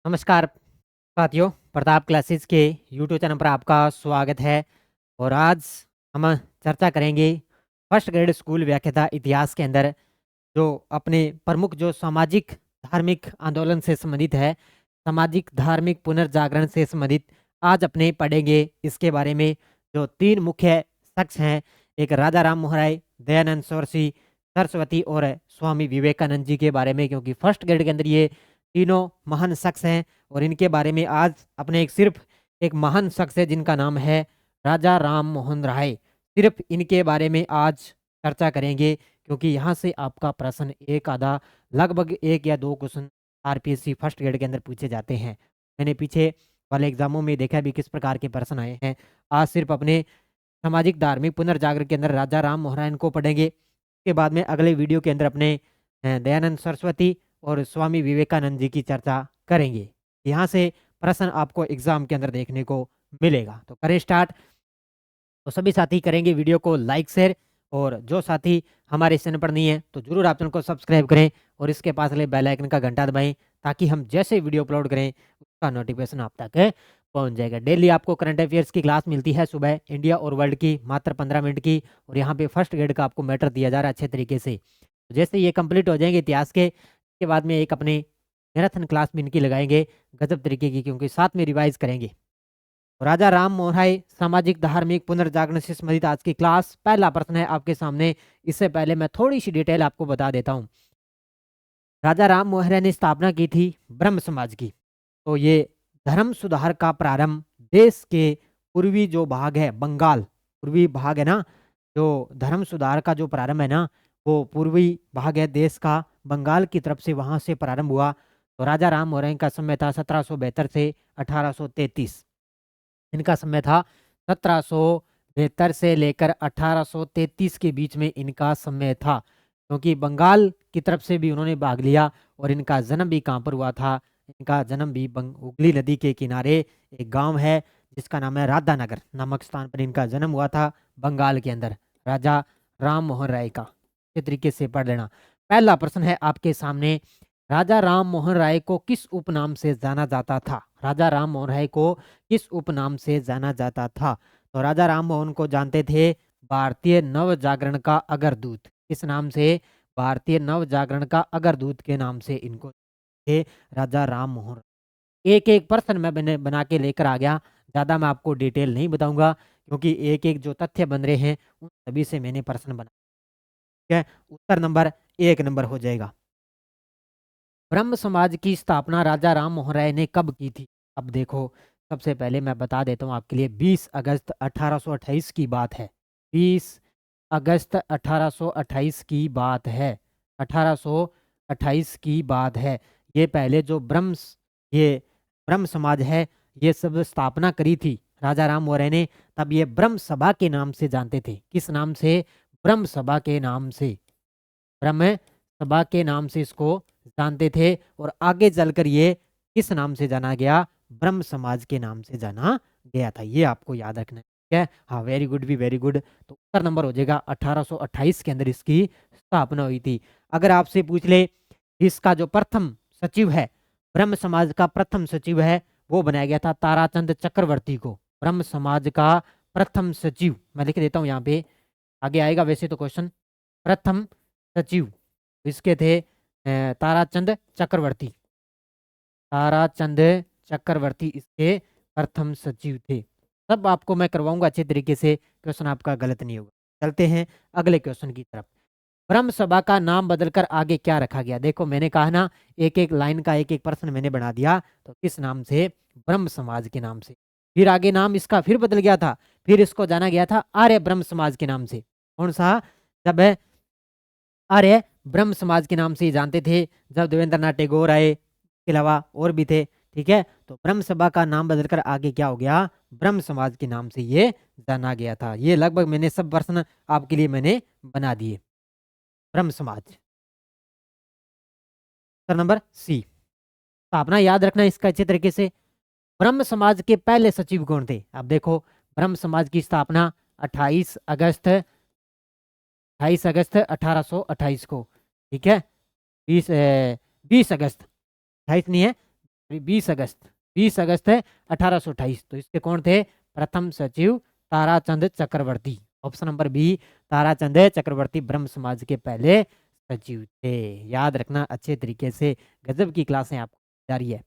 नमस्कार साथियों, प्रताप क्लासेस के यूट्यूब चैनल पर आपका स्वागत है। और आज हम चर्चा करेंगे फर्स्ट ग्रेड स्कूल व्याख्याता इतिहास के अंदर जो अपने प्रमुख जो सामाजिक धार्मिक आंदोलन से संबंधित है, सामाजिक धार्मिक पुनर्जागरण से संबंधित आज अपने पढ़ेंगे। इसके बारे में जो तीन मुख्य शख्स हैं, एक राजा राम मोहन राय, दयानंद सरस्वती और स्वामी विवेकानंद जी के बारे में, क्योंकि फर्स्ट ग्रेड के अंदर ये तीनों महान शख्स हैं। और इनके बारे में आज अपने सिर्फ एक महान शख्स है जिनका नाम है राजा राम मोहन राय, सिर्फ इनके बारे में आज चर्चा करेंगे। क्योंकि यहाँ से आपका प्रश्न एक आधा लगभग एक या दो क्वेश्चन आरपीएससी फर्स्ट ग्रेड के अंदर पूछे जाते हैं। मैंने पीछे वाले एग्जामों में देखा भी किस प्रकार के प्रश्न आए हैं। आज सिर्फ अपने सामाजिक धार्मिक पुनर्जागरण के अंदर राजा राम मोहन राय को पढ़ेंगे। उसके बाद में अगले वीडियो के अंदर अपने दयानंद सरस्वती और स्वामी विवेकानंद जी की चर्चा करेंगे। यहाँ से प्रश्न आपको एग्जाम के अंदर देखने को मिलेगा। तो करें स्टार्ट। तो सभी साथी करेंगे वीडियो को लाइक शेयर, और जो साथी हमारे इस चैनल पर नहीं है तो जरूर आप चैनल को सब्सक्राइब करें और इसके पास वाले बेल आइकन का घंटा दबाएं, ताकि हम जैसे वीडियो अपलोड करें उसका नोटिफिकेशन आप तक पहुंच जाएगा। डेली आपको करंट अफेयर्स की क्लास मिलती है सुबह, इंडिया और वर्ल्ड की, मात्र 15 मिनट की। और यहाँ पे फर्स्ट ग्रेड का आपको मैटर दिया जा रहा है अच्छे तरीके से। तो जैसे ये कंप्लीट हो जाएंगे इतिहास के बाद में एक अपने मैराथन क्लास में इनकी लगाएंगे गजब तरीके की, क्योंकि साथ में रिवाइज करेंगे। राजा राम मोहन राय सामाजिक धार्मिक पुनर्जागरण से संबंधित आज की क्लास। पहला प्रश्न है आपके सामने। इससे पहले मैं थोड़ी सी डिटेल आपको बता देता हूँ। राजा राम मोहन राय ने स्थापना की थी ब्रह्म समाज की। तो ये धर्म सुधार का प्रारंभ देश के पूर्वी जो भाग है, बंगाल पूर्वी भाग है ना, जो धर्म सुधार का जो प्रारंभ है ना, वो पूर्वी भाग है देश का, बंगाल की तरफ से वहां से प्रारंभ हुआ। तो राजा राम मोहन राय का समय था 1772 से 1833। इनका समय था 1772 से लेकर 1833 के बीच में इनका समय था, क्योंकि बंगाल की तरफ से भी उन्होंने भाग लिया। और इनका जन्म भी कहाँ पर हुआ था? इनका जन्म भी हुगली नदी के किनारे एक गांव है जिसका नाम है राधानगर नामक स्थान पर इनका जन्म हुआ था, बंगाल के अंदर। राजा राम मोहन राय का इस तरीके से पढ़ लेना। पहला प्रश्न है आपके सामने, राजा राम मोहन राय को किस उपनाम से जाना जाता था? राजा राम मोहन राय को किस उपनाम से जाना जाता था? तो राजा राम मोहन को जानते थे भारतीय नव जागरण का अग्रदूत। किस नाम से? भारतीय नव जागरण का अग्रदूत के नाम से इनको थे राजा राम मोहन। एक एक प्रश्न मैं बना के लेकर आ गया, ज्यादा मैं आपको डिटेल नहीं बताऊंगा, क्योंकि एक एक जो तथ्य बन रहे हैं उन सभी से मैंने प्रश्न बना। ठीक है, उत्तर नंबर 1 हो जाएगा। ब्रह्म समाज की स्थापना राजा राम मोहन राय ने कब की थी? अब देखो, सबसे पहले मैं बता देता हूँ आपके लिए, 20 अगस्त 1828 की बात है। 20 अगस्त 1828 की बात है। 1828 की बात है। ये पहले जो ये ब्रह्म समाज है, ये सब स्थापना करी थी राजा राम मोहन राय ने। तब ये ब्रह्म सभा के नाम से जानते थे। किस नाम से? ब्रह्म सभा के नाम से। ब्रह्म सभा के नाम से इसको जानते थे। और आगे चलकर ये किस नाम से जाना गया? ब्रह्म समाज के नाम से जाना गया था। ये आपको याद रखना है। ठीक है, हाँ, वेरी गुड, भी वेरी गुड। तो उत्तर नंबर हो जाएगा 1828 के अंदर इसकी स्थापना हुई थी। अगर आपसे पूछ ले इसका जो प्रथम सचिव है, ब्रह्म समाज का प्रथम सचिव है, वो बनाया गया था ताराचंद चक्रवर्ती को। ब्रह्म समाज का प्रथम सचिव मैं लिख देता हूँ यहाँ पे, आगे आएगा वैसे तो क्वेश्चन। प्रथम सचिव इसके थे ताराचंद चक्रवर्ती। ताराचंद चक्रवर्ती इसके प्रथम सचिव थे। सब आपको मैं करवाऊंगा अच्छे तरीके से, क्वेश्चन आपका गलत नहीं होगा। चलते हैं अगले क्वेश्चन की तरफ। ब्रह्म सभा का नाम बदलकर आगे क्या रखा गया? देखो, मैंने कहा ना, एक एक लाइन का एक एक प्रश्न मैंने बना दिया। तो किस नाम से? ब्रह्म समाज के नाम से। फिर आगे नाम इसका फिर बदल गया था, फिर इसको जाना गया था आर्य ब्रह्म समाज के नाम से। कौन सा? जब आर्य ब्रह्म समाज के नाम से ही जानते थे, जब देवेंद्रनाथ टैगोर आए, के अलावा और भी थे। ठीक है, तो ब्रह्म सभा का नाम बदलकर आगे क्या हो गया? ब्रह्म समाज के नाम से ये जाना गया था। ये लगभग मैंने सब प्रश्न आपके लिए मैंने बना दिए। ब्रह्म समाज, उत्तर नंबर सी। स्थापना याद रखना इसका अच्छे तरीके से। ब्रह्म समाज के पहले सचिव कौन थे? अब देखो, ब्रह्म समाज की स्थापना 28 अगस्त 1828 को। ठीक है, 20 अगस्त, 28 नहीं है, 20 अगस्त, 20 अगस्त है 1828। तो इसके कौन थे? प्रथम सचिव ताराचंद चक्रवर्ती। ऑप्शन नंबर बी, ताराचंद चक्रवर्ती ब्रह्म समाज के पहले सचिव थे। याद रखना अच्छे तरीके से, गजब की क्लासें आपको जारी है।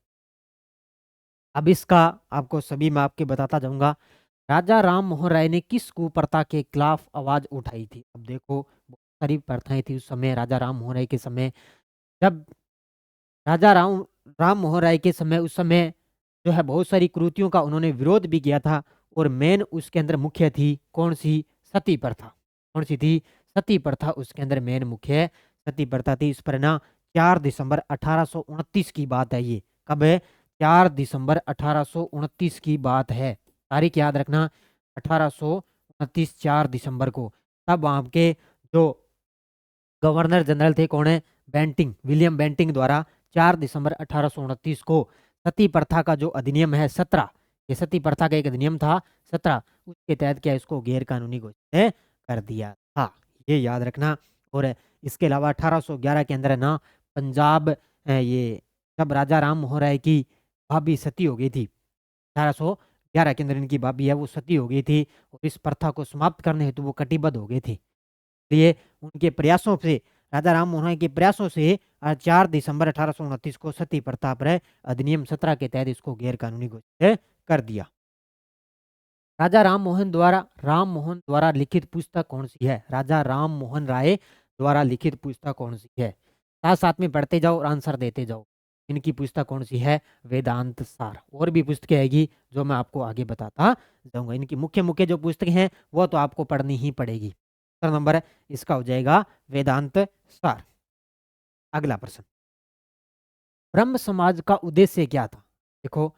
अब इसका आपको सभी मैं आपके बताता जाऊंगा। राजा राम मोहन राय ने किस कुप्रथा के खिलाफ आवाज उठाई थी? अब देखो, बहुत सारी प्रथाएं थी उस समय राजा राम मोहन राय के समय। जब राजा राम राम मोहन राय के समय, उस समय जो है बहुत सारी कुरीतियों का उन्होंने विरोध भी किया था। और मेन उसके अंदर मुख्य थी कौन सी? सती प्रथा। कौन सी थी? सती प्रथा उसके अंदर मेन मुख्य सती प्रथा थी। इस पर ना 4 दिसंबर 1829 की बात है ये। कब है? 4 दिसंबर 1829 की बात है। तारीख याद रखना, 1829, 4 दिसंबर को। तब वहां के जो गवर्नर जनरल थे कौन है? बेंटिंग, विलियम बेंटिंग द्वारा 4 दिसंबर 1829 को सती प्रथा का जो अधिनियम है 17, ये सती प्रथा का एक अधिनियम था 17, उसके तहत क्या इसको गैर कानूनी घोषित कर दिया था। ये याद रखना। और इसके अलावा 1811 के अंदर है ना पंजाब, ये जब राजा राम मोहन राय की भाभी सती हो गई थी, 1811 के अंदर इनकी भाभी है वो सती हो गई थी, और इस प्रथा को समाप्त करने हेतु वो कटिबद्ध हो गए थे। इसलिए उनके प्रयासों से, राजा राम मोहन राय के प्रयासों से 4 दिसंबर 1829 को सती प्रथा पर अधिनियम 17 के तहत इसको गैर कानूनी घोषित कर दिया। राजा राम मोहन द्वारा लिखित पुस्तक कौन सी है? राजा राम मोहन राय द्वारा लिखित पुस्तक कौन सी है? साथ साथ में पढ़ते जाओ और आंसर देते जाओ। इनकी पुस्तक कौन सी है? वेदांत सार। और भी पुस्तकें आएगी जो मैं आपको आगे बताता जाऊंगा। इनकी मुख्य मुख्य जो पुस्तकें हैं वो तो आपको पढ़नी ही पड़ेगी। उत्तर नंबर इसका हो जाएगा वेदांत सार। अगला प्रश्न, ब्रह्म समाज का उद्देश्य क्या था? देखो,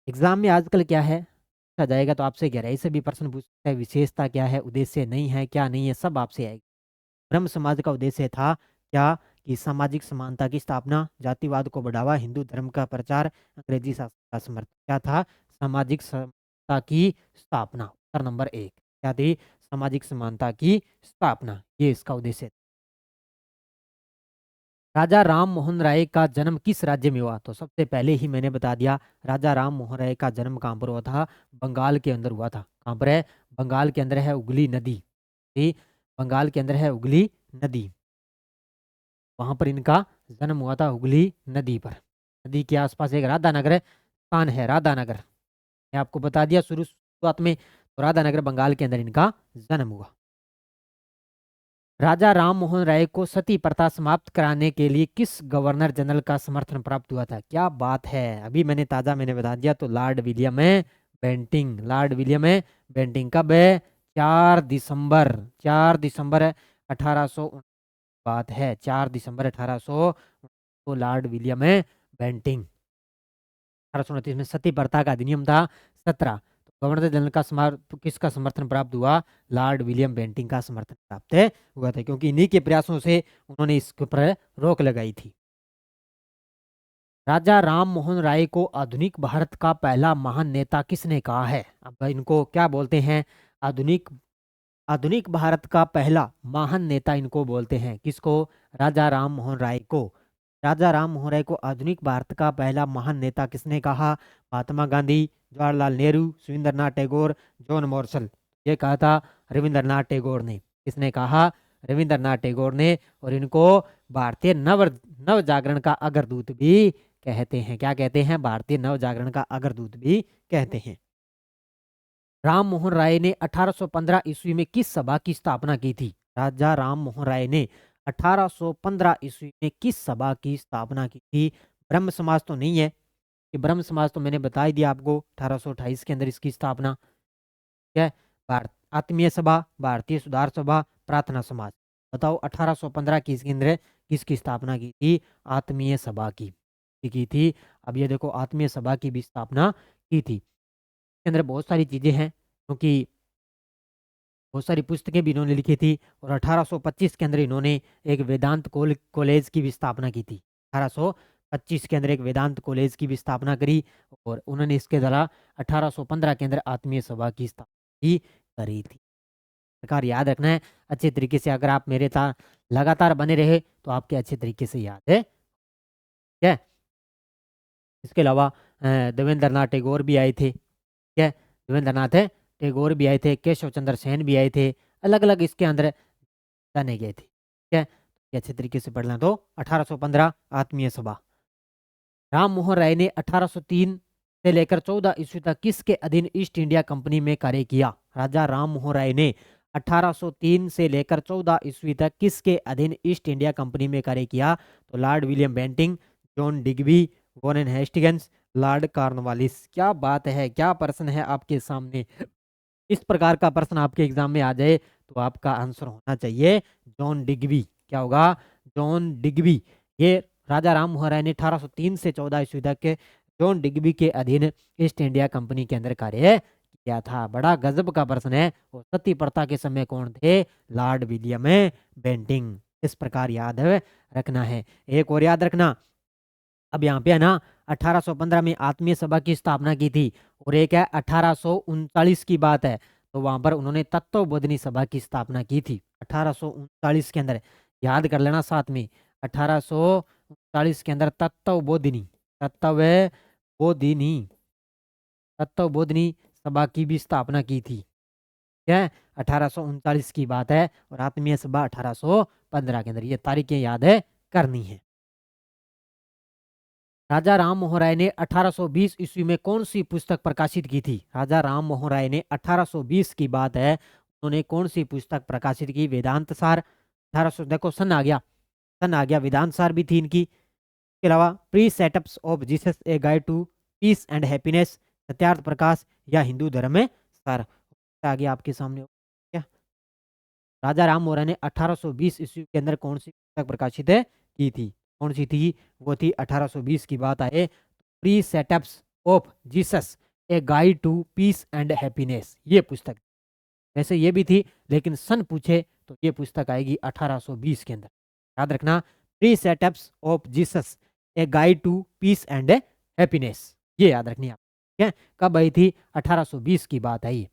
एग्जाम में आजकल क्या है, पूछा जाएगा तो आपसे गहराई से भी प्रश्न पूछ सकता है, विशेषता क्या है, उद्देश्य नहीं है, क्या नहीं है, सब आपसे आएगी। ब्रह्म समाज का उद्देश्य था क्या? कि सामाजिक समानता की स्थापना, जातिवाद को बढ़ावा, हिंदू धर्म का प्रचार, अंग्रेजी शासन का समर्थन। क्या था? सामाजिक समानता की स्थापना। उत्तर नंबर एक क्या थी? सामाजिक समानता की स्थापना, ये इसका उद्देश्य था। राजा राम मोहन राय का जन्म किस राज्य में हुआ? तो सबसे पहले ही मैंने बता दिया, राजा राम मोहन राय का जन्म कहाँ पर हुआ था? बंगाल के अंदर हुआ था। कहाँ पर है? बंगाल के अंदर है उगली नदी। ठीक, बंगाल के अंदर है उगली नदी, वहां पर इनका जन्म हुआ था, उगली नदी पर। नदी के आसपास एक राधानगर स्थान है, राधानगर। मैं आपको बता दिया शुरुआत में, तो राधानगर बंगाल के अंदर इनका जन्म हुआ। राजा राम मोहन राय को सती प्रथा समाप्त कराने के लिए किस गवर्नर जनरल का समर्थन प्राप्त हुआ था? क्या बात है, अभी मैंने बता दिया। तो लॉर्ड विलियम है बेंटिंग, लॉर्ड विलियम है बेंटिंग। कब है? 4 दिसंबर, 4 दिसंबर 1800 बात है, 4 दिसंबर 1800 को लॉर्ड विलियम है बेंटिंग। 1829 में सती प्रथा का अधिनियम था 17। तो गवर्नर जनरल का किसका समर्थन प्राप्त हुआ? लॉर्ड विलियम बेंटिंग का समर्थन प्राप्त हुआ था, क्योंकि इन्हीं के प्रयासों से उन्होंने इसके ऊपर रोक लगाई थी। राजा राम मोहन राय को आधुनिक भारत का पहला महान नेता किसने कहा है? अब इनको क्या बोलते हैं? आधुनिक आधुनिक भारत का पहला महान नेता इनको बोलते हैं। किसको? राजा राम मोहन राय को। राजा राम मोहन राय को आधुनिक भारत का पहला महान नेता किसने कहा? महात्मा गांधी, जवाहरलाल नेहरू, रविंद्रनाथ टैगोर, जॉन मॉर्शल। ये कहा था रविंद्रनाथ टैगोर ने। किसने कहा? रविंद्रनाथ टैगोर ने। और इनको भारतीय नव नव जागरण का अग्रदूत भी कहते हैं। क्या कहते हैं? भारतीय नव जागरण का अग्रदूत भी कहते हैं। राम मोहन राय ने 1815 ईस्वी में किस सभा की स्थापना की थी? राजा राम मोहन राय ने 1815 ईस्वी में किस सभा की स्थापना की थी? ब्रह्म समाज तो नहीं है, कि ब्रह्म समाज तो मैंने बता ही दिया आपको, 1828 के अंदर इसकी स्थापना। क्या है? भारत आत्मीय सभा, भारतीय सुधार सभा, प्रार्थना समाज। बताओ 1815 की इसके अंदर किसकी स्थापना की थी? आत्मीय सभा की थी। अब ये देखो, आत्मीय सभा की भी स्थापना की थी। इसके अंदर बहुत सारी चीजें हैं, क्योंकि बहुत सारी पुस्तकें भी इन्होंने लिखी थी। और 1825 के अंदर इन्होंने एक वेदांत कॉलेज की भी स्थापना की थी। 1825 के अंदर एक वेदांत कॉलेज की भी स्थापना करी। और उन्होंने इसके द्वारा 1815 के अंदर आत्मीय सभा की स्थापना भी करी थी। प्रकार याद रखना है अच्छे तरीके से। अगर आप मेरे साथ लगातार बने रहे तो आपके अच्छे तरीके से याद है। ठीक है। इसके अलावा देवेंद्रनाथ टैगोर भी आए थे, ठीक है, देवेंद्रनाथ टैगोर भी आए थे, केशव चंद्र सेन भी आए थे, अलग अलग इसके अंदर जाने गए थे, ठीक है। ये अच्छे तरीके से पढ़ना। तो 1815 आत्मीय सभा। राम मोहन राय ने 1803 से लेकर 14 ईस्वी तक किसके अधीन ईस्ट इंडिया कंपनी में कार्य किया? राजा राम मोहन राय ने 1803 से लेकर 14 ईस्वी तक किसके अधीन ईस्ट इंडिया कंपनी में कार्य किया? तो Lord William Bentinck, John Digby, Warren Hastings, Lord Cornwallis. क्या बात है, क्या प्रश्न है आपके सामने। इस प्रकार का प्रश्न आपके एग्जाम में आ जाए तो आपका आंसर होना चाहिए जॉन डिग्बी। क्या होगा? John Digby. ये राजा राम मोहन राय ने 1803 से 14 ईस्वी तक के जॉन डिग्बी के अधीन ईस्ट इंडिया कंपनी के अंदर कार्य किया था। बड़ा गजब का प्रश्न है। और सती प्रथा के समय कौन थे? Lord William Bentinck. इस प्रकार याद रखना है। एक और याद रखना, अब यहाँ पे है ना 1815 में आत्मीय सभा की स्थापना की थी, और एक है 1839 की बात है, तो वहां पर उन्होंने तत्वबोधिनी सभा की स्थापना की थी 1839 के अंदर। याद कर लेना साथ में, 1839 के अंदर तत्वबोधिनी तत्वबोधिनी तत्वबोधिनी सभा की भी स्थापना की थी। क्या है? 1839 की बात है, और आत्मीय सभा 1815 के अंदर। ये तारीखें याद करनी है। राजा राम मोहन राय ने 1820 ईस्वी में कौन सी पुस्तक प्रकाशित की थी? राजा राम मोहन राय ने 1820 की बात है, उन्होंने कौन सी पुस्तक प्रकाशित की? वेदांत सार। 1800 देखो सन आ गया, सन आ गया, वेदांत सार भी थी इनकी। इसके अलावा precepts of Jesus a guide to peace and happiness, Satyarth Prakash, या हिंदू धर्म में सार। आ गया आपके सामने। क्या राजा राम मोहन राय ने 1820 ईस्वी के अंदर कौन सी पुस्तक प्रकाशित की थी? कौन सी थी? वो थी 1820 की बात आए, precepts of Jesus a guide to peace and happiness, ये पुस्तक। वैसे ये भी थी, लेकिन सन पूछे तो ये पुस्तक आएगी 1820 के अंदर। याद रखना, precepts of Jesus a guide to peace and happiness, ये याद रखनी है। ठीक है, कब आई थी? 1820 की बात आई।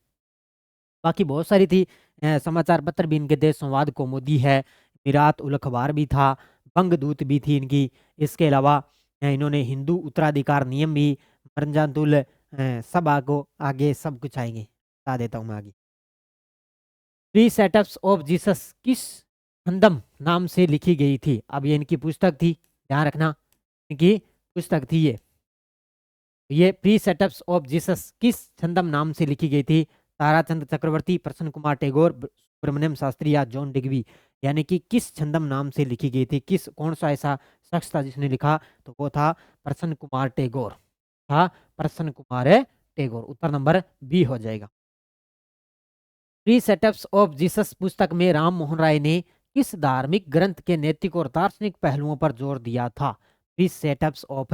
बाकी बहुत सारी थी, समाचार पत्र भी इनके थे, संवाद कौमुदी है, मिरात उल अखबार भी था, बंगदूत भी थी इनकी। इसके अलावा इन्होंने हिंदू उत्तराधिकार नियम भी, मरजातुल सब आगो आगे सब कुछ आएंगे, बता देता हूँ मैं आगे। थ्री सेटअप्स ऑफ जीसस किस छंदम नाम से लिखी गई थी? अब ये इनकी पुस्तक थी, ध्यान रखना, इनकी पुस्तक थी ये प्री सेटअप्स ऑफ जीसस किस छंदम नाम से लिखी गई थी? ताराचंद चक्रवर्ती, प्रसन्न कुमार टैगोर, सुब्रमण्यम शास्त्री, या जॉन डिग्बी। यानी कि किस छंदम नाम से लिखी गई थी, किस कौन सा ऐसा शख्स था जिसने लिखा? तो वो था प्रसन्न कुमार टैगोर, था प्रसन्न कुमार टैगोर। उत्तर नंबर बी हो जाएगा। प्री सेटअप्स ऑफ जीसस पुस्तक में राम मोहन राय ने किस धार्मिक ग्रंथ के नैतिक और दार्शनिक पहलुओं पर जोर दिया था? Pre setups of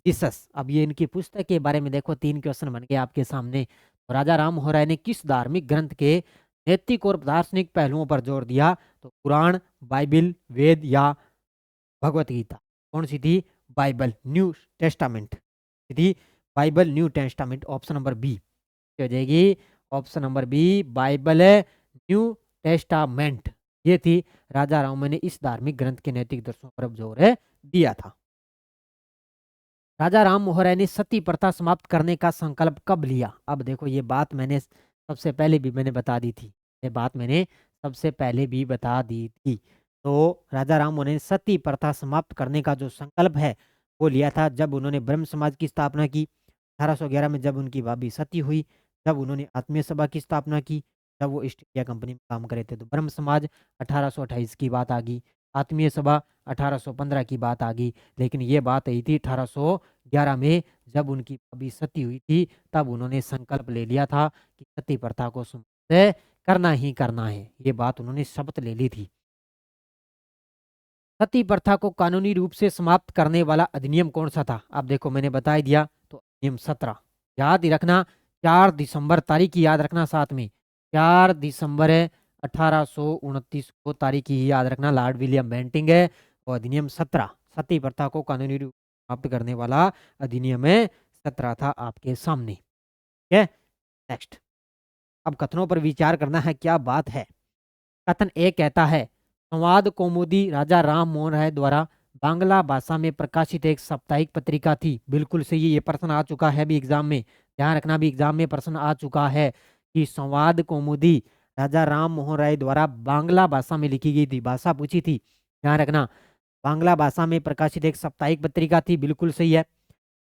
Jesus. अब ये इनकी पुस्तक के बारे में देखो, 3 क्वेश्चन बन गए आपके सामने। तो राजा राम मोहन राय ने किस धार्मिक ग्रंथ के नैतिक और दार्शनिक पहलुओं पर जोर दिया? तो पुराण, बाइबिल, वेद, या भगवत गीता। कौन सी थी? बाइबल, न्यू टेस्टामेंट थी, Bible New Testament. Option number B हो जाएगी, option number B, Bible New Testament. ये थी राजा राम ने इस धार्मिक ग्रंथ के नैतिक दर्शनों पर जोर दिया था। राजा राम मोहन राय ने सती प्रथा समाप्त करने का संकल्प कब लिया? अब देखो, ये बात मैंने सबसे पहले भी मैंने बता दी थी, ये बात मैंने सबसे पहले भी बता दी थी। तो राजा राम मोहन ने सती प्रथा समाप्त करने का जो संकल्प है वो लिया था जब उन्होंने ब्रह्म समाज की स्थापना की 1811 में, जब उनकी भाभी सती हुई, जब उन्होंने आत्मीय सभा की स्थापना की, जब वो ईस्ट इंडिया कंपनी में काम करे थे। तो ब्रह्म समाज 1828 की बात आ गई, आत्मीय सभा 1815 की बात आ गई। लेकिन ये बात आई थी 1811 में, जब उनकी अभी सती हुई थी, तब उन्होंने संकल्प ले लिया था कि सती प्रथा को समाप्त करना ही करना है। ये बात उन्होंने शपथ ले ली थी। सती प्रथा को कानूनी रूप से समाप्त करने वाला अधिनियम कौन सा था? अब देखो, मैंने बता ही दिया, तो अधिनियम 17। याद ही रखना, 4 दिसंबर, तारीख याद रखना साथ में, 4 दिसंबर 1829 को तारीख ही याद रखना, लॉर्ड विलियम बेंटिंग है। और अधिनियम 17 सती प्रथा को कानूनी रूप समाप्त करने वाला अधिनियम 17 था आपके सामने। ठीक है, नेक्स्ट। अब कथनों पर विचार करना है, क्या बात है। कथन ए कहता है, संवाद कौमुदी राजा राम मोहन राय द्वारा बांग्ला भाषा में प्रकाशित एक साप्ताहिक पत्रिका थी। बिल्कुल सही, ये प्रश्न आ चुका है भी एग्जाम में, ध्यान रखना भी एग्जाम में प्रश्न आ चुका है कि संवाद कौमुदी राजा राम मोहन राय द्वारा बांग्ला भाषा में लिखी गई थी। भाषा पूछी थी, ध्यान रखना। बांग्ला भाषा में प्रकाशित एक साप्ताहिक पत्रिका थी, बिल्कुल सही है।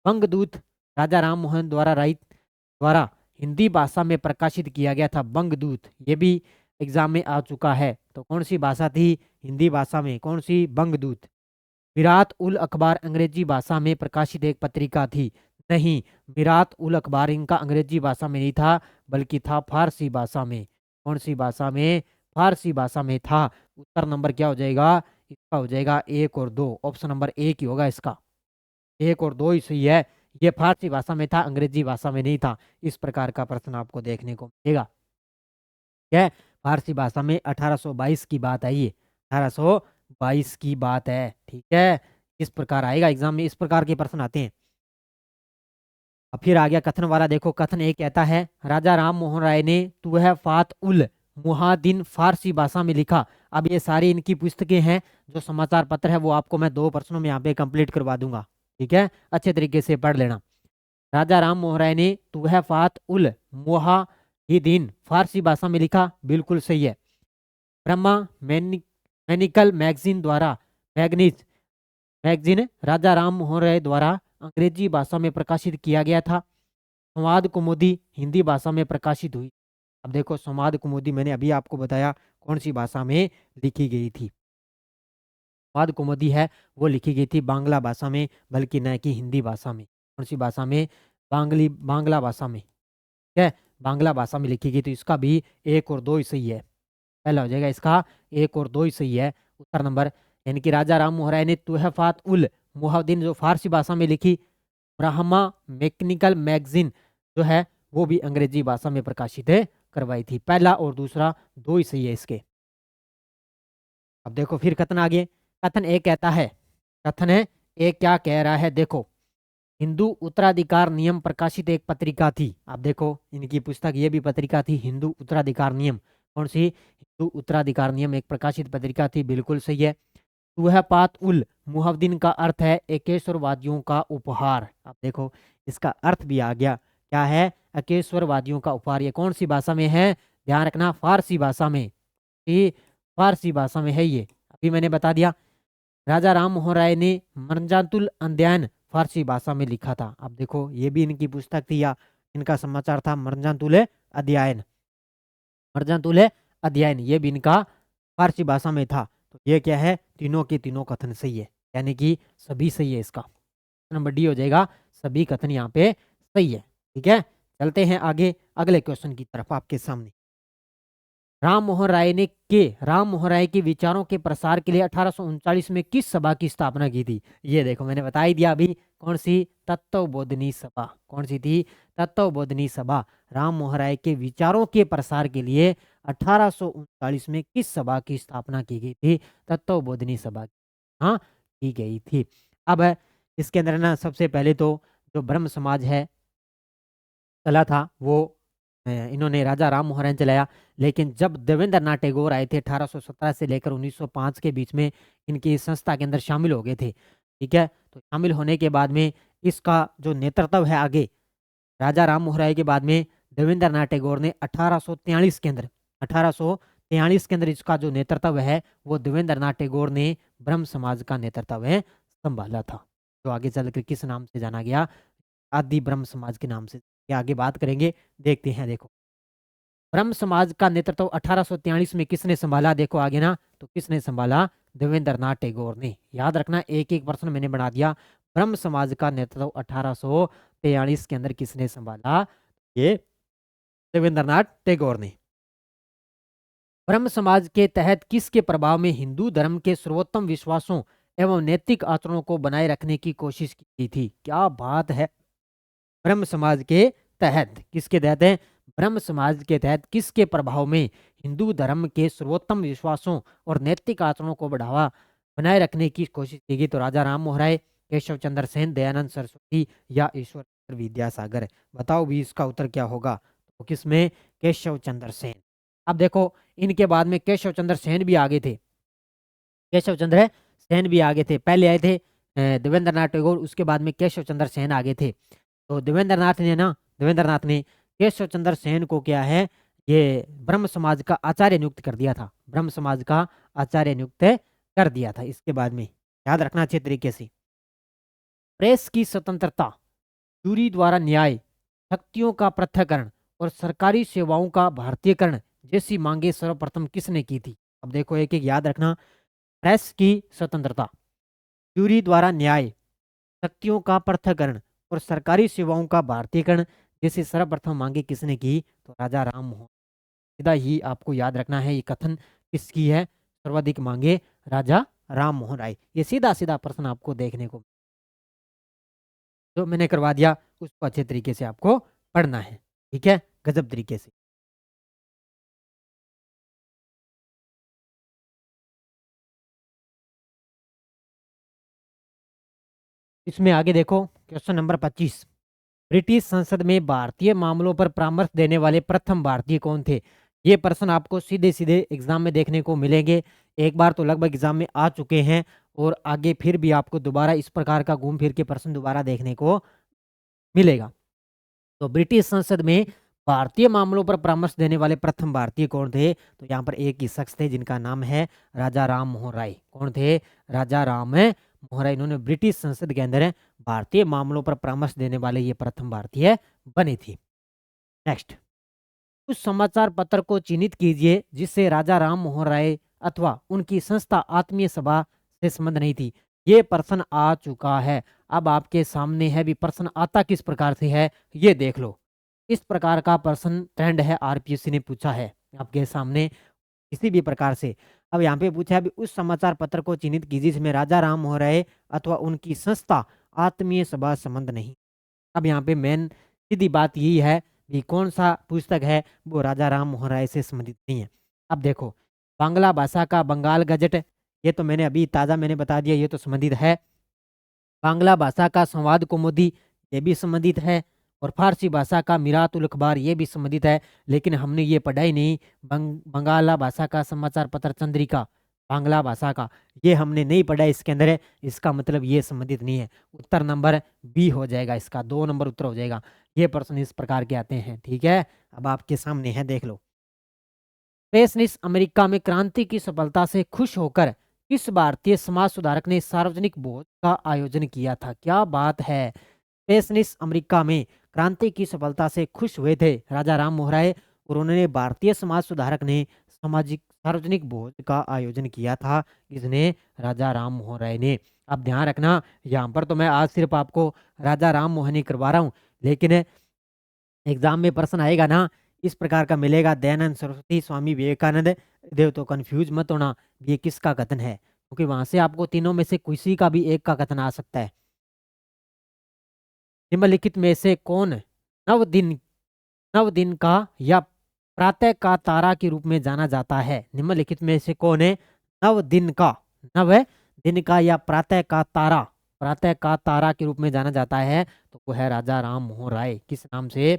बंगदूत राजा राम मोहन द्वारा हिंदी भाषा में प्रकाशित किया गया था। बंगदूत, ये भी एग्जाम में आ चुका है। तो कौन सी भाषा थी हिंदी भाषा में, कौन सी? बंगदूत। विराट उल अखबार अंग्रेजी भाषा में प्रकाशित एक पत्रिका थी। नहीं, विराट उल अखबार इनका अंग्रेजी भाषा में नहीं था, बल्कि था फारसी भाषा में। कौन सी भाषा में? फारसी भाषा में था। उत्तर नंबर क्या हो जाएगा इसका? हो जाएगा 1 और 2, ऑप्शन नंबर 1 ही होगा इसका। 1 और 2 ही सही है। ये फारसी भाषा में था, अंग्रेजी भाषा में नहीं था। इस प्रकार का प्रश्न आपको देखने को मिलेगा। क्या? फारसी भाषा में 1822 की बात आई है, 1822 की बात है, ठीक है। इस प्रकार आएगा एग्जाम में, इस प्रकार के प्रश्न आते हैं। अब फिर आ गया कथन वाला। देखो कथन एक कहता है, राजा राम मोहन राय ने तुहफात उल मुहादिन फारसी भाषा में लिखा। अब ये सारी इनकी पुस्तकें हैं, जो समाचार पत्र है, वो आपको मैं 2 प्रश्नों में यहाँ पे कंप्लीट करवा दूंगा, ठीक है। अच्छे तरीके से पढ़ लेना। राजा राम मोहन राय ने तुहफात उल मुहादिन फारसी भाषा में लिखा, बिल्कुल सही है। ब्रह्मा मैनिकल मैगजीन राजा राम मोहन राय द्वारा अंग्रेजी भाषा में प्रकाशित किया गया था। संवाद कौमुदी हिंदी भाषा में प्रकाशित हुई। अब देखो संवाद कौमुदी मैंने अभी आपको बताया कौन सी भाषा में लिखी गई थी। संवाद कौमुदी है वो लिखी गई थी बांग्ला भाषा में, बल्कि न कि हिंदी भाषा में। कौन सी भाषा में? बांग्ला भाषा में, ठीक है, बांग्ला भाषा में लिखी गई। तो इसका भी 1 और 2 ही सही है। पहला हो जाएगा इसका 1 और 2 ही सही है उत्तर नंबर। यानी कि राजा राम मोहन राय ने तुहफात उल मुहादिन जो फारसी भाषा में लिखी, ब्रह्मा मैकेनिकल मैगजीन जो है वो भी अंग्रेजी भाषा में प्रकाशित करवाई थी। पहला और दूसरा 2 ही सही है इसके। अब देखो फिर कथन आगे। कथन एक कहता है, कथन है एक क्या कह रहा है, देखो हिंदू उत्तराधिकार नियम प्रकाशित एक पत्रिका थी। अब देखो इनकी पुस्तक ये भी पत्रिका थी, हिंदू उत्तराधिकार नियम। कौन सी? हिंदू उत्तराधिकार नियम एक प्रकाशित पत्रिका थी, बिल्कुल सही है। तुहफात उल मुहद्दीन का अर्थ है एकेश्वरवादियों का उपहार। अब देखो इसका अर्थ भी आ गया, क्या है? एकेश्वरवादियों का उपहार। ये कौन सी भाषा में है? ध्यान रखना, फारसी भाषा में। ये फारसी भाषा में है, ये अभी मैंने बता दिया। राजा राम मोहन राय ने मरजातुल अध्ययन फारसी भाषा में लिखा था। अब देखो ये भी इनकी पुस्तक थी या इनका समाचार था, मरजातुल अध्ययन। मरजातुल अध्ययन ये भी इनका फारसी भाषा में था। तो ये क्या है? तीनों के तीनों कथन सही है, यानी कि सभी सही है। इसका नंबर डी हो जाएगा, सभी कथन यहाँ पे सही है, ठीक है। चलते हैं आगे अगले क्वेश्चन की तरफ आपके सामने। राम मोहन राय के विचारों के प्रसार के लिए 1839 में किस सभा की स्थापना की थी? ये देखो मैंने बता ही दिया अभी, कौन सी? तत्वबोधिनी सभा। कौन सी थी? तत्वबोधिनी सभा। राम मोहन राय के विचारों के प्रसार के लिए 1839 में किस सभा की स्थापना की गई थी? तत्वबोधिनी सभा, हाँ, की गई थी। अब इसके अंदर ना सबसे पहले तो जो ब्रह्म समाज है चला था वो इन्होंने राजा राम मोहन राय ने चलाया। लेकिन जब देवेंद्र नाथ टैगोर आए थे 1817 से लेकर 1905 के बीच में, इनकी इस संस्था के अंदर शामिल हो गए थे, ठीक है। तो शामिल होने के बाद में इसका जो नेतृत्व है आगे राजा राम मोहन राय के बाद में देवेंद्र नाथ टैगोर ने 1843 के अंदर इसका जो नेतृत्व है वो देवेंद्र नाथ टैगोर ने ब्रह्म समाज का नेतृत्व है संभाला था, जो आगे चलकर किस नाम से जाना गया? आदि ब्रह्म समाज के नाम से। ये आगे बात करेंगे, देखते हैं। देखो ब्रह्म समाज का नेतृत्व 1843 में किसने संभाला? देखो आगे ना, तो किसने संभाला? देवेंद्र नाथ टैगोर ने। याद रखना, एक एक प्रश्न मैंने बना दिया। ब्रह्म समाज का नेतृत्व 1843 के अंदर किसने संभाला? ये देवेंद्र नाथ टैगोर ने। ब्रह्म समाज के तहत किसके प्रभाव में हिंदू धर्म के सर्वोत्तम विश्वासों एवं नैतिक आचरणों को बनाए रखने की कोशिश की गई थी? क्या बात है। ब्रह्म समाज के तहत, किसके तहत है? ब्रह्म समाज के तहत किसके प्रभाव में हिंदू धर्म के सर्वोत्तम विश्वासों और नैतिक आचरणों को बढ़ावा बनाए रखने की कोशिश की गई? तो राजा राम मोहन राय, केशव चंद्र सेन, दयानंद सरस्वती या ईश्वर विद्यासागर। बताओ भी इसका उत्तर क्या होगा? तो किसमें? केशव चंद्र सेन। अब देखो इनके बाद में केशव चंद्र सेन भी आगे थे। केशव चंद्र सेन भी आगे थे। पहले आए थे देवेंद्रनाथ टैगोर, उसके बाद में केशव चंद्र सेन आगे थे। तो देवेंद्रनाथ ने केशव चंद्र सेन को क्या है, ये ब्रह्म समाज का आचार्य नियुक्त कर दिया था, ब्रह्म समाज का आचार्य नियुक्त कर दिया था। इसके बाद में याद रखना अच्छे तरीके से, प्रेस की स्वतंत्रता, जूरी द्वारा न्याय, शक्तियों का पृथक्करण और सरकारी सेवाओं का भारतीयकरण जैसी मांगे सर्वप्रथम किसने की थी? अब देखो एक एक याद रखना। प्रेस की स्वतंत्रता, जूरी द्वारा न्याय, शक्तियों का पृथक्करण और सरकारी सेवाओं का भारतीयकरण जैसी सर्वप्रथम मांगे किसने की? तो राजा राम मोहन। सीधा ही आपको याद रखना है, ये कथन किसकी है? सर्वाधिक मांगे राजा राम मोहन राय। ये सीधा सीधा प्रश्न आपको देखने को जो मैंने करवा दिया उसको अच्छे तरीके से आपको पढ़ना है, ठीक है, गजब तरीके से। इसमें आगे देखो क्वेश्चन नंबर 25, ब्रिटिश संसद में भारतीय मामलों पर परामर्श देने वाले प्रथम भारतीय कौन थे? ये प्रश्न आपको सीधे सीधे एग्जाम में देखने को मिलेंगे। एक बार तो लगभग एग्जाम में आ चुके हैं और आगे फिर भी आपको दोबारा इस प्रकार का घूम फिर के प्रश्न दोबारा देखने को मिलेगा। तो ब्रिटिश संसद में भारतीय मामलों पर परामर्श देने वाले प्रथम भारतीय कौन थे? तो यहाँ पर एक ही शख्स थे जिनका नाम है राजा राम मोहन राय। कौन थे? राजा राम मोहन राय। इन्होंने ब्रिटिश संसद के अंदर भारतीय मामलों पर परामर्श देने वाले ये प्रथम भारतीय बनी थी। नेक्स्ट, उस समाचार पत्र को चिन्हित कीजिए जिससे राजा राम मोहन राय अथवा उनकी संस्था आत्मीय सभा से संबंध नहीं थी। ये प्रश्न आ चुका है, अब आपके सामने है भी। प्रश्न आता किस प्रकार से है ये देख लो। इस प्रकार का प्रश्न ट्रेंड है, आरपीएससी ने पूछा है आपके सामने किसी भी प्रकार से। अब यहाँ पे पूछा है भी उस समाचार पत्र को चिन्हित कीजिए जिसमें राजा राम मोहन राय अथवा उनकी संस्था आत्मीय सभा संबंध नहीं। अब यहाँ पे मेन सीधी बात यही है कि कौन सा पुस्तक है वो राजा राम मोहन राय से संबंधित नहीं है। अब देखो, बांग्ला भाषा का बंगाल गजट, ये तो मैंने अभी ताज़ा मैंने बता दिया, ये तो संबंधित है। बांग्ला भाषा का संवाद कौमुदी, ये भी संबंधित है। और फारसी भाषा का मिरात उल अखबार, ये भी संबंधित है। लेकिन हमने ये पढ़ा ही नहीं। बंगाला भाषा का समाचार पत्र चंद्रिका, बांग्ला भाषा का, ये हमने नहीं पढ़ा इसके अंदर है। इसका मतलब ये संबंधित नहीं है। उत्तर नंबर बी हो जाएगा, इसका 2 नंबर उत्तर हो जाएगा। ये प्रश्न इस प्रकार के आते हैं, ठीक है। अब आपके सामने है, देख लो। पेसनिस अमेरिका में क्रांति की सफलता से खुश होकर किस भारतीय समाज सुधारक ने सार्वजनिक भोज का आयोजन किया था? क्या बात है। पेसनिस अमेरिका में क्रांति की सफलता से खुश हुए थे राजा राम मोहन राय और उन्होंने भारतीय समाज सुधारक ने सामाजिक सार्वजनिक भोज का आयोजन किया था। इसने राजा राम मोहन राय ने। अब ध्यान रखना, यहाँ पर तो मैं आज सिर्फ आपको राजा राम मोहन ही करवा रहा हूँ, लेकिन एग्जाम में प्रश्न आएगा ना इस प्रकार का मिलेगा, दयानंद सरस्वती, स्वामी विवेकानंद देव, तो कंफ्यूज मत होना ये किसका कथन है, क्योंकि वहां से आपको तीनों में से किसी का भी एक का कथन आ सकता है। निम्नलिखित में से कौन नव दिन नव दिन का या प्रातः का तारा के रूप में जाना जाता है? निम्नलिखित में से कौन है नव दिन का या प्रातः का तारा के रूप में जाना जाता है? तो वो है राजा राम मोहन राय। किस नाम से?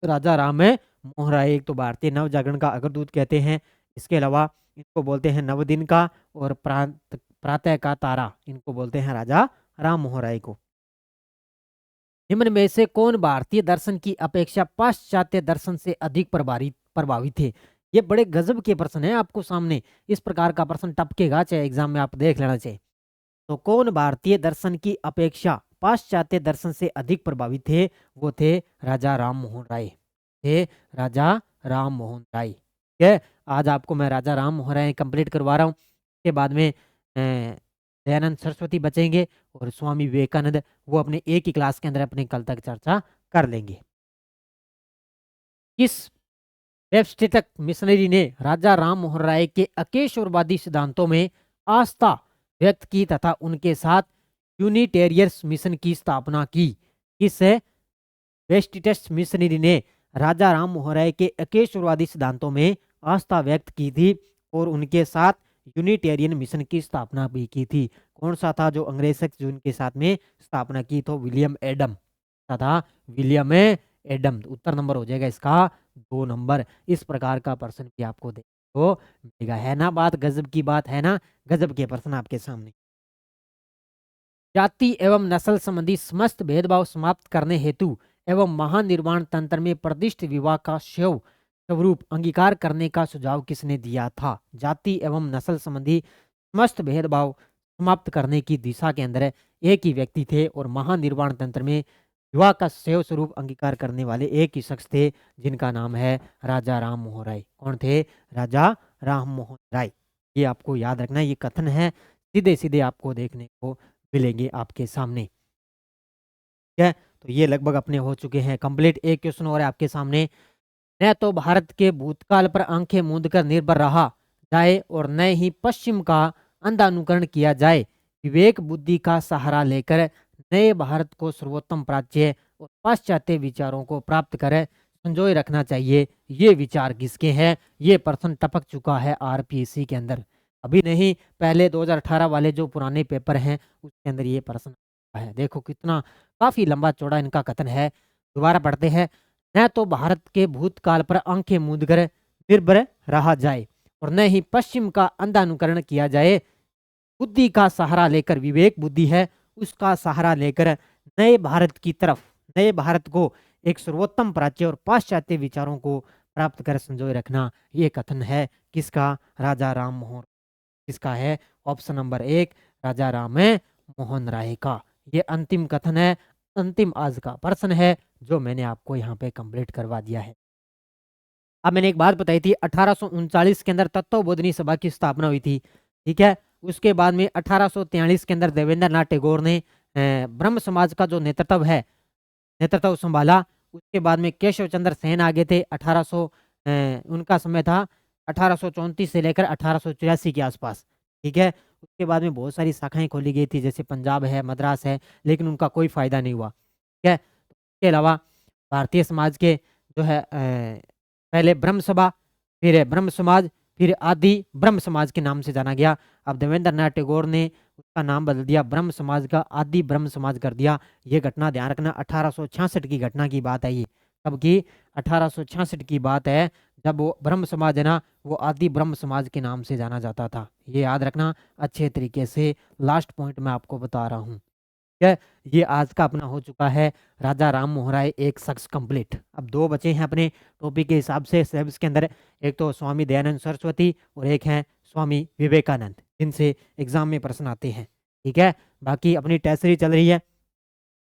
राजा राम मोहन राय। एक तो भारतीय नव जागरण का अग्रदूत कहते हैं, इसके अलावा इनको बोलते हैं नव दिन का, और प्रातः का तारा, इनको बोलते हैं राजा राम मोहन राय को। निम्न में से कौन भारतीय दर्शन की अपेक्षा पाश्चात्य दर्शन से अधिक प्रभावित थे? ये बड़े गजब के प्रश्न हैं आपको सामने। इस प्रकार का प्रश्न टपकेगा, चाहे एग्जाम में आप देख लेना चाहिए। तो कौन भारतीय दर्शन की अपेक्षा पाश्चात्य दर्शन से अधिक प्रभावित थे? वो थे राजा राम मोहन राय। राजा राम मोहन राय। ठीक है, आज आपको मैं राजा राम मोहन राय कंप्लीट करवा रहा हूँ। इसके बाद में दयानंद सरस्वती बचेंगे और स्वामी विवेकानंद, वो अपने एक ही क्लास के अंदर अपने कल तक चर्चा कर लेंगे। किस वेबस्टेटक मिशनरी ने राजा राम मोहन राय के अकेशोरवादी सिद्धांतों में आस्था व्यक्त की तथा उनके साथ यूनिटेरियर्स मिशन की स्थापना की? किस वेस्टिटस मिशनरी ने राजा राम मोहन राय के अकेशोरवादी सिद्धांतों में आस्था व्यक्त की थी और उनके साथ यूनिटेरियन मिशन की स्थापना भी की थी? कौन सा था जो अंग्रेज शख्स जो उनके साथ में स्थापना की? तो विलियम एडम तथा विलियम एडम। उत्तर नंबर हो जाएगा इसका 2 नंबर। इस प्रकार का प्रश्न भी आपको दे को मिलेगा। है ना बात गजब की बात, है ना गजब के प्रश्न आपके सामने। जाति एवं नस्ल संबंधी समस्त भेदभाव समाप्त करने हेतु एवं महानिर्वाण तंत्र में प्रतिष्ठ विवाह का स्वरूप अंगीकार करने का सुझाव किसने दिया था? जाति एवं नस्ल संबंधी समस्त भेदभाव समाप्त करने की दिशा के अंदर एक ही व्यक्ति थे और महानिर्वाण तंत्र में विवाह का स्वरूप अंगीकार करने वाले एक ही शख्स थे, जिनका नाम है राजा राम मोहन राय। कौन थे? राजा राम मोहन राय। ये आपको याद रखना, ये कथन है, सीधे सीधे आपको देखने को मिलेंगे आपके सामने। ठीक है, तो ये लगभग अपने हो चुके हैं कंप्लीट। एक क्वेश्चन और है आपके सामने। न तो भारत के भूतकाल पर आंखें मूंद कर निर्भर रहा जाए और न ही पश्चिम का अंधानुकरण किया जाए। विवेक बुद्धि का सहारा लेकर नए भारत को सर्वोत्तम प्राच्य और पाश्चात्य विचारों को प्राप्त कर संजोए रखना चाहिए। ये विचार किसके हैं? ये प्रश्न टपक चुका है आरपीएससी के अंदर, अभी नहीं, पहले 2018 वाले जो पुराने पेपर हैं उसके अंदर ये प्रश्न है। देखो कितना काफी लंबा चौड़ा इनका कथन है। दोबारा पढ़ते हैं। न तो भारत के भूतकाल पर आंखें मूंद कर निर्भर रहा जाए और न ही पश्चिम का अंधानुकरण किया जाए। बुद्धि का सहारा लेकर, विवेक बुद्धि है उसका सहारा लेकर नए भारत की तरफ, नए भारत को एक सर्वोत्तम प्राच्य और पाश्चात्य विचारों को प्राप्त कर संजोए रखना। ये कथन है किसका? राजा राम मोहन। किसका है? ऑप्शन नंबर 1 राजा राम मोहन राय का। ये अंतिम कथन है, अंतिम आज का प्रश्न है जो मैंने आपको यहाँ पे कंप्लीट करवा दिया है। अब मैंने एक बात बताई थी, 1839 के अंदर तत्वबोधिनी सभा की स्थापना हुई थी। ठीक है, उसके बाद में 1843 के अंदर देवेंद्र नाथ टैगोर ने ब्रह्म समाज का जो नेतृत्व संभाला। उसके बाद में केशव चंद्र सेन आगे थे। 1800 उनका समय था 1834 से लेकर 1884 के आसपास। ठीक है, उसके बाद में बहुत सारी शाखाएं खोली गई थी, जैसे पंजाब है, मद्रास है, लेकिन उनका कोई फायदा नहीं हुआ। ठीक है, इसके अलावा भारतीय समाज के जो है पहले ब्रह्म सभा, फिर ब्रह्म समाज, फिर आदि ब्रह्म समाज के नाम से जाना गया। अब देवेंद्र नाथ टैगोर ने उसका नाम बदल दिया, ब्रह्म समाज का आदि ब्रह्म समाज कर दिया। ये घटना ध्यान रखना, 1866 की घटना की बात है ये। कब की? 1866 की बात है, जब वो ब्रह्म समाज है ना, वो आदि ब्रह्म समाज के नाम से जाना जाता था। ये याद रखना अच्छे तरीके से। लास्ट पॉइंट मैं आपको बता रहा हूँ। ठीक है, ये आज का अपना हो चुका है राजा राम मोहन राय एक शख्स कंप्लीट। अब दो बचे हैं अपने टॉपिक के हिसाब से सिलेबस के अंदर, एक तो स्वामी दयानंद सरस्वती और एक है स्वामी विवेकानंद, जिनसे एग्जाम में प्रश्न आते हैं। ठीक है, बाकी अपनी टेस्ट सीरीज चल रही है,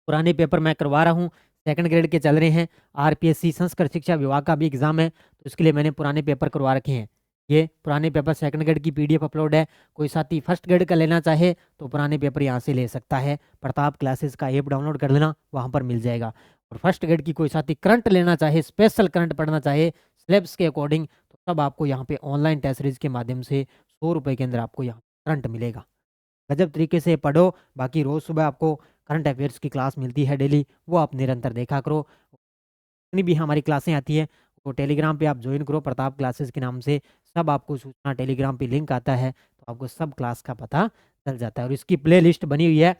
पुराने पेपर मैं करवा रहा हूँ, सेकंड ग्रेड के चल रहे हैं। आरपीएससी संस्कृत शिक्षा विभाग का भी एग्जाम है, तो इसके लिए मैंने पुराने पेपर करवा रखे हैं। ये पुराने पेपर सेकंड ग्रेड की पीडीएफ अपलोड है। कोई साथी फर्स्ट ग्रेड का लेना चाहे तो पुराने पेपर यहाँ से ले सकता है। प्रताप क्लासेस का ऐप डाउनलोड कर लेना, वहाँ पर मिल जाएगा। और फर्स्ट ग्रेड की कोई साथी करंट लेना चाहे, स्पेशल करंट पढ़ना चाहे सिलेबस के अकॉर्डिंग, तो सब आपको यहाँ पे ऑनलाइन टेस्ट सीरीज के माध्यम से 100 रुपये के अंदर आपको यहाँ करंट मिलेगा। गजब तरीके से पढ़ो। बाकी रोज़ सुबह आपको करंट अफेयर्स की क्लास मिलती है डेली, वो आप निरंतर देखा करो। जितनी भी हमारी क्लासें आती है वो टेलीग्राम पे आप ज्वाइन करो, प्रताप क्लासेस के नाम से। सब आपको सूचना टेलीग्राम पे लिंक आता है, तो आपको सब क्लास का पता चल जाता है। और इसकी प्ले लिस्ट बनी हुई है,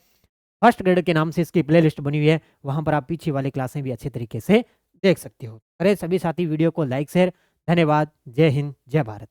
फर्स्ट ग्रेड के नाम से इसकी प्ले लिस्ट बनी हुई है, वहाँ पर आप पीछे वाली क्लासें भी अच्छे तरीके से देख सकते हो। अरे सभी साथी वीडियो को लाइक शेयर, धन्यवाद। जय हिंद, जय भारत।